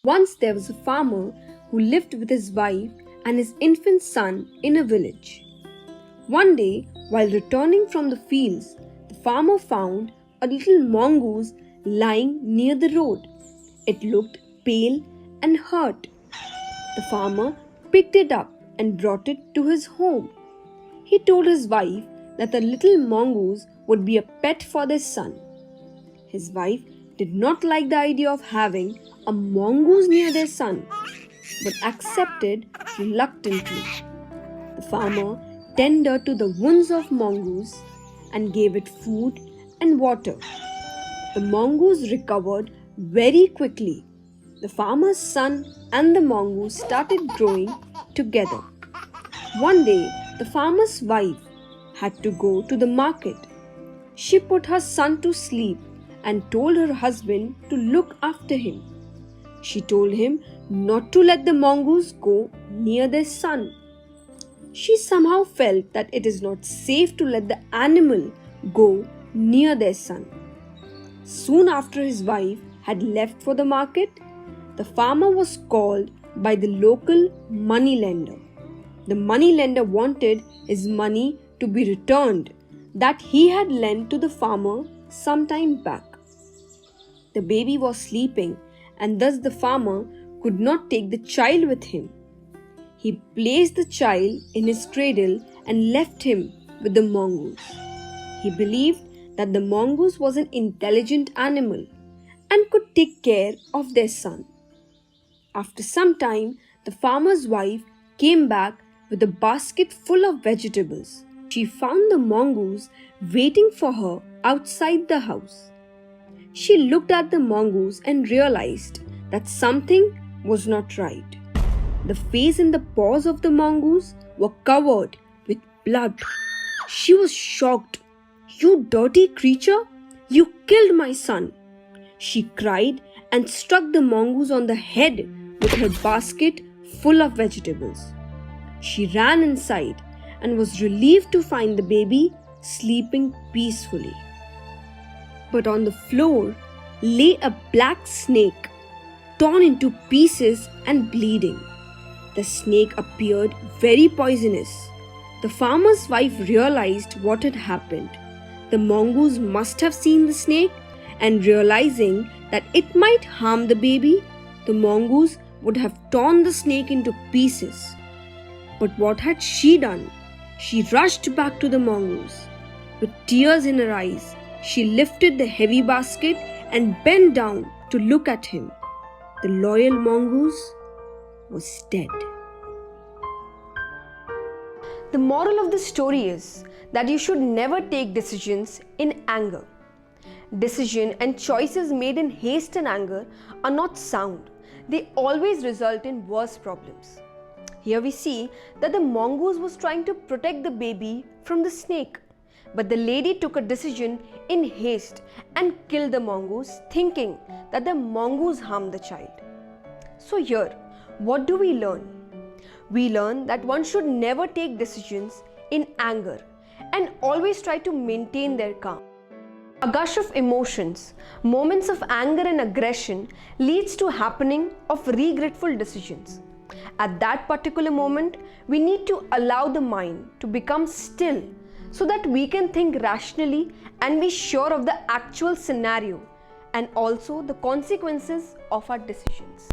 Once there was a farmer who lived with his wife and his infant son in a village. One day, while returning from the fields, the farmer found a little mongoose lying near the road. It looked pale and hurt. The farmer picked it up and brought it to his home. He told his wife that the little mongoose would be a pet for their son. His wife did not like the idea of having a mongoose near their son, but accepted reluctantly. The farmer tended to the wounds of mongoose and gave it food and water. The mongoose recovered very quickly. The farmer's son and the mongoose started growing together. One day, the farmer's wife had to go to the market. She put her son to sleep and told her husband to look after him. She told him not to let the mongoose go near their son. She somehow felt that it is not safe to let the animal go near their son. Soon after his wife had left for the market, the farmer was called by the local moneylender. The moneylender wanted his money to be returned that he had lent to the farmer some time back. The baby was sleeping, and thus the farmer could not take the child with him. He placed the child in his cradle and left him with the mongoose. He believed that the mongoose was an intelligent animal and could take care of their son. After some time, the farmer's wife came back with a basket full of vegetables. She found the mongoose waiting for her outside the house. She looked at the mongoose and realized that something was not right. The face and the paws of the mongoose were covered with blood. She was shocked. "You dirty creature! You killed my son!" She cried and struck the mongoose on the head with her basket full of vegetables. She ran inside and was relieved to find the baby sleeping peacefully. But on the floor lay a black snake, torn into pieces and bleeding. The snake appeared very poisonous. The farmer's wife realized what had happened. The mongoose must have seen the snake, and realizing that it might harm the baby, the mongoose would have torn the snake into pieces. But what had she done? She rushed back to the mongoose. With tears in her eyes, she lifted the heavy basket and bent down to look at him. The loyal mongoose was dead. The moral of the story is that you should never take decisions in anger. Decisions and choices made in haste and anger are not sound. They always result in worse problems. Here we see that the mongoose was trying to protect the baby from the snake. But the lady took a decision in haste and killed the mongoose, thinking that the mongoose harmed the child. So here, what do we learn? We learn that one should never take decisions in anger and always try to maintain their calm. A gush of emotions, moments of anger and aggression leads to happening of regretful decisions. At that particular moment, we need to allow the mind to become still so that we can think rationally and be sure of the actual scenario and also the consequences of our decisions.